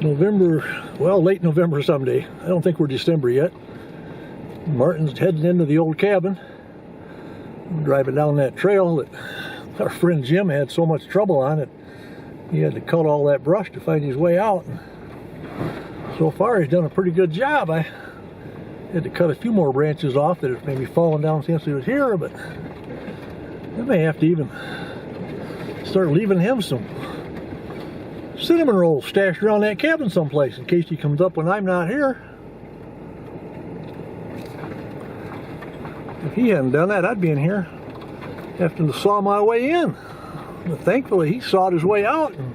November, well, late November someday. I don't think we're December yet. Martin's heading into the old cabin. I'm driving down that trail that our friend Jim had so much trouble on it. He had to cut all that brush to find his way out. So far, he's done a pretty good job. I had to cut a few more branches off that have maybe fallen down since he was here, but I may have to even start leaving him some cinnamon rolls stashed around that cabin someplace in case he comes up when I'm not here. If he hadn't done that, I'd be in here having to saw my way in. But thankfully, he sawed his way out, and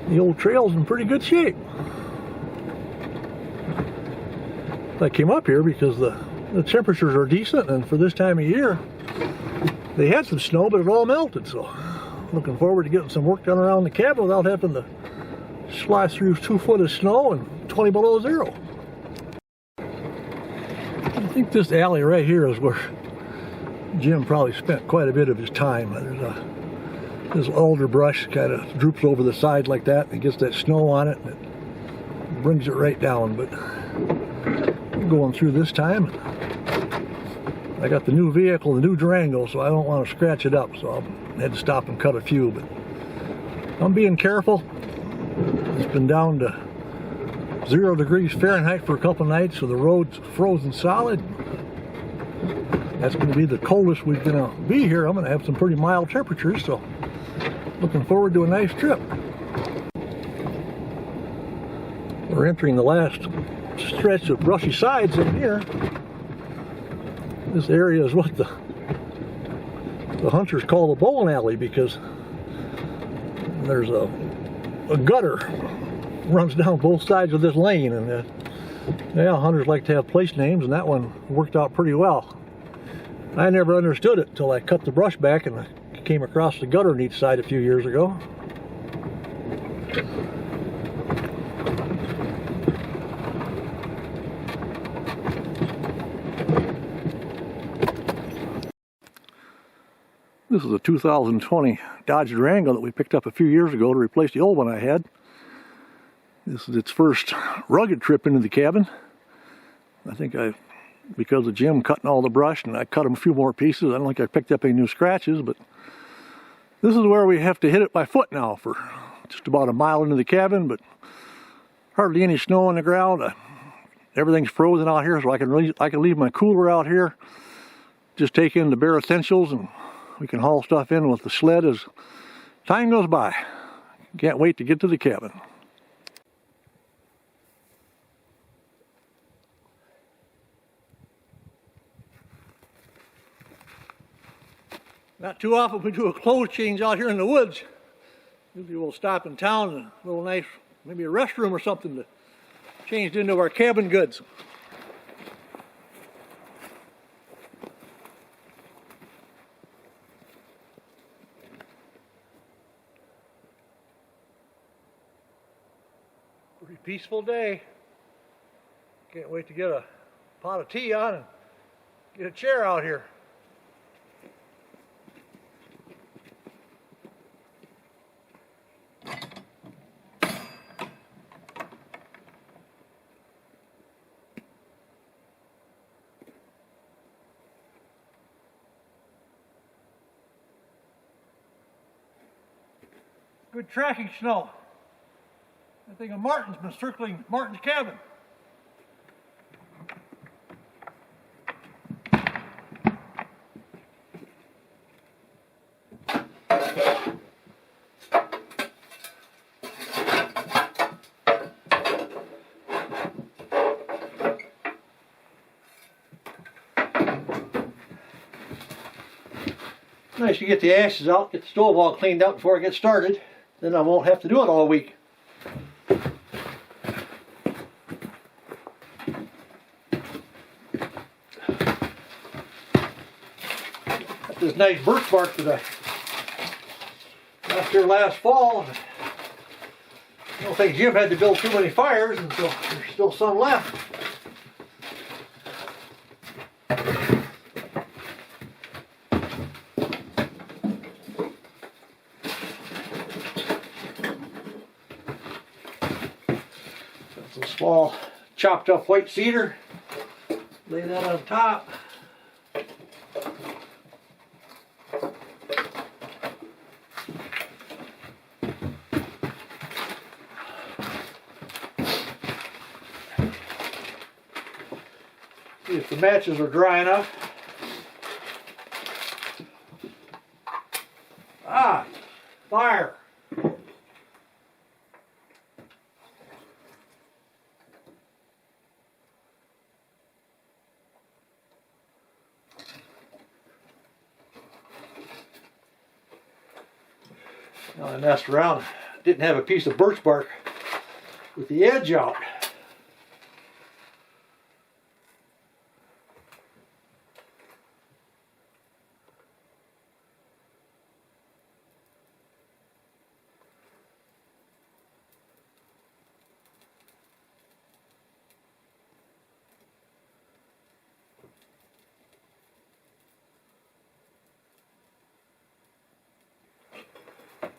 the old trail's in pretty good shape. I came up here because the temperatures are decent, and for this time of year, they had some snow, but it all melted, so looking forward to getting some work done around the cabin without having to slice through 2 foot of snow and 20 below zero. I think this alley right here is where Jim probably spent quite a bit of his time. This alder brush kind of droops over the side like that, and it gets that snow on it, and it brings it right down. But I'm going through this time. I got the new vehicle, the new Durango, so I don't want to scratch it up, so I had to stop and cut a few, but I'm being careful. It's been down to 0 degrees Fahrenheit for a couple nights, so the road's frozen solid. That's going to be the coldest we're going to be here. I'm going to have some pretty mild temperatures, so looking forward to a nice trip. We're entering the last stretch of brushy sides in here. This area is what the hunters call the bowling alley, because there's a gutter runs down both sides of this lane, and yeah, hunters like to have place names, and that one worked out pretty well. I never understood it till I cut the brush back and I came across the gutter on each side a few years ago. This is a 2020 Dodge Durango that we picked up a few years ago to replace the old one I had. This is its first rugged trip into the cabin. I think because of Jim cutting all the brush, and I cut him a few more pieces, I don't think I picked up any new scratches, but this is where we have to hit it by foot now for just about a mile into the cabin, but hardly any snow on the ground. Everything's frozen out here, so I can leave my cooler out here, just take in the bare essentials, and we can haul stuff in with the sled as time goes by. Can't wait to get to the cabin. Not too often we do a clothes change out here in the woods. Usually we'll stop in town and a little nice, maybe a restroom or something to change into our cabin goods. Pretty peaceful day. Can't wait to get a pot of tea on and get a chair out here. Good tracking snow. I think a martin's been circling Martin's cabin. Nice to get the ashes out, get the stove all cleaned up before I get started. Then I won't have to do it all week. Got this nice birch bark that I left here last fall. I don't think Jim had to build too many fires, and so there's still some left. Small chopped up white cedar. Lay that on top. See if the matches are dry enough. Ah, fire. Now I messed around, didn't have a piece of birch bark with the edge out.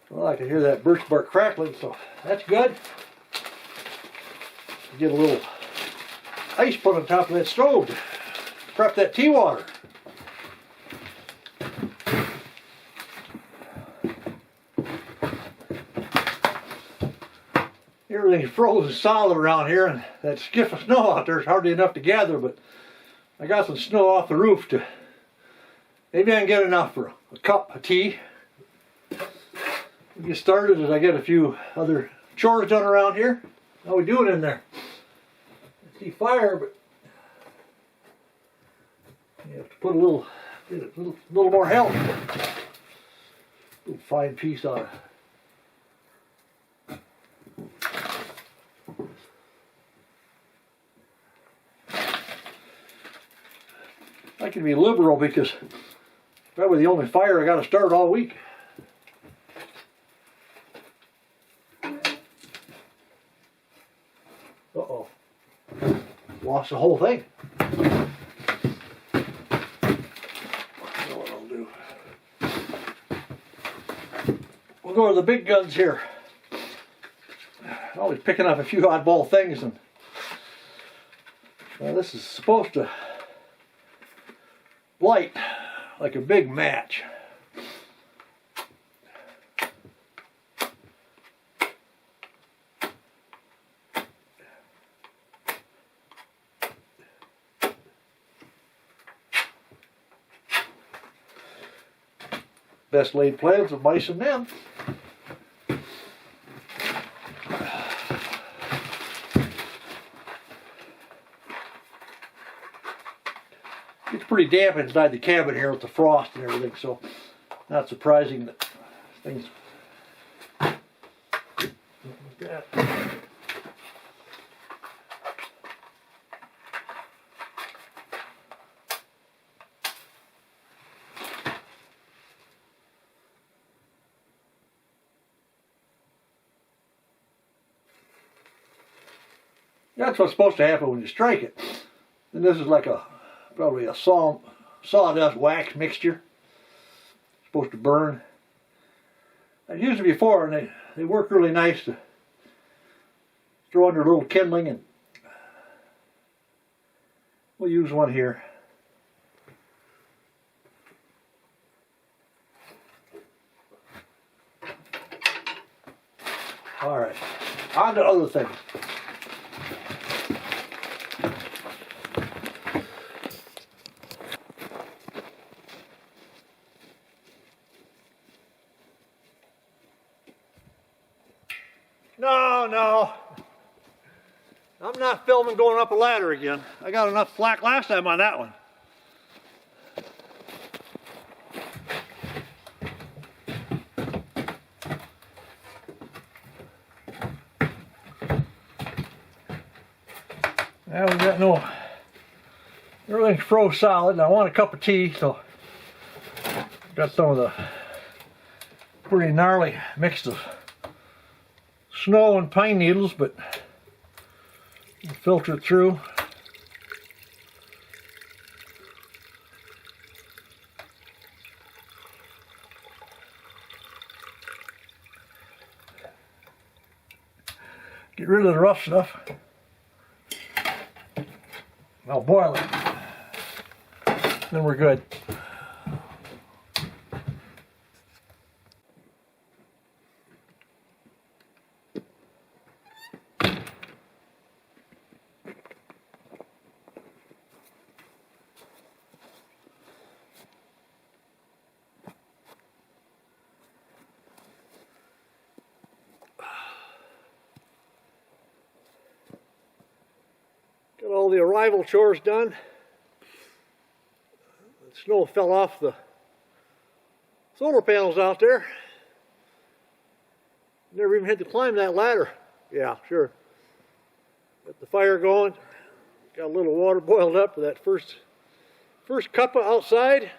Well, I can hear that birch bark crackling, so that's good. Get a little ice put on top of that stove to prep that tea water. Everything's frozen solid around here, and that skiff of snow out there is hardly enough to gather, but I got some snow off the roof to, maybe I can get enough for a cup of tea. We get started as I get a few other chores done around here. How we doing in there? I see fire, but you have to put get a little more help. Little fine piece on it. I can be liberal because it's probably the only fire I got to start all week. Uh-oh. Lost the whole thing. I know what I'll do. We'll go to the big guns here. Always picking up a few oddball things, and well, this is supposed to light like a big match. Best laid plans of mice and men. It's pretty damp inside the cabin here with the frost and everything, so not surprising that things like that. That's what's supposed to happen when you strike it. And this is like probably a sawdust wax mixture. It's supposed to burn. I've used it before, and they work really nice to throw under a little kindling, and we'll use one here. All right, on to other things. No, I'm not filming going up a ladder again. I got enough flack last time on that one. Now we got everything's froze solid, and I want a cup of tea, so got some of the pretty gnarly mix of snow and pine needles, but we'll filter it through. Get rid of the rough stuff. I'll boil it. Then we're good. Got all the arrival chores done. The snow fell off the solar panels out there. Never even had to climb that ladder. Yeah, sure. Got the fire going. Got a little water boiled up for that first cuppa outside.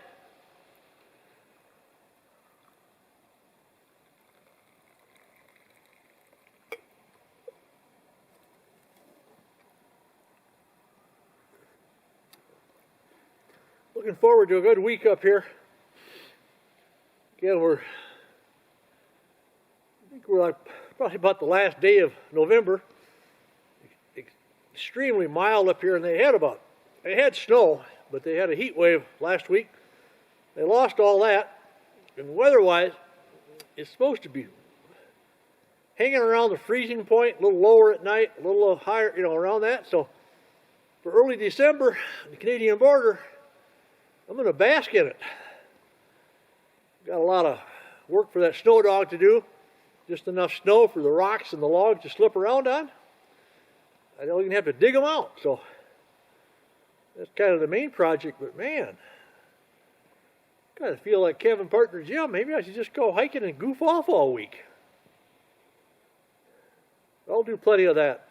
Looking forward to a good week up here. Again, I think we're like probably about the last day of November. Extremely mild up here, and they had snow, but they had a heat wave last week. They lost all that, and weather-wise, it's supposed to be hanging around the freezing point, a little lower at night, a little higher, around that. So for early December, the Canadian border, I'm going to bask in it. Got a lot of work for that snow dog to do. Just enough snow for the rocks and the logs to slip around on. I don't even have to dig them out. So that's kind of the main project. But man, kind of feel like Kevin Partner Jim. Maybe I should just go hiking and goof off all week. I'll do plenty of that.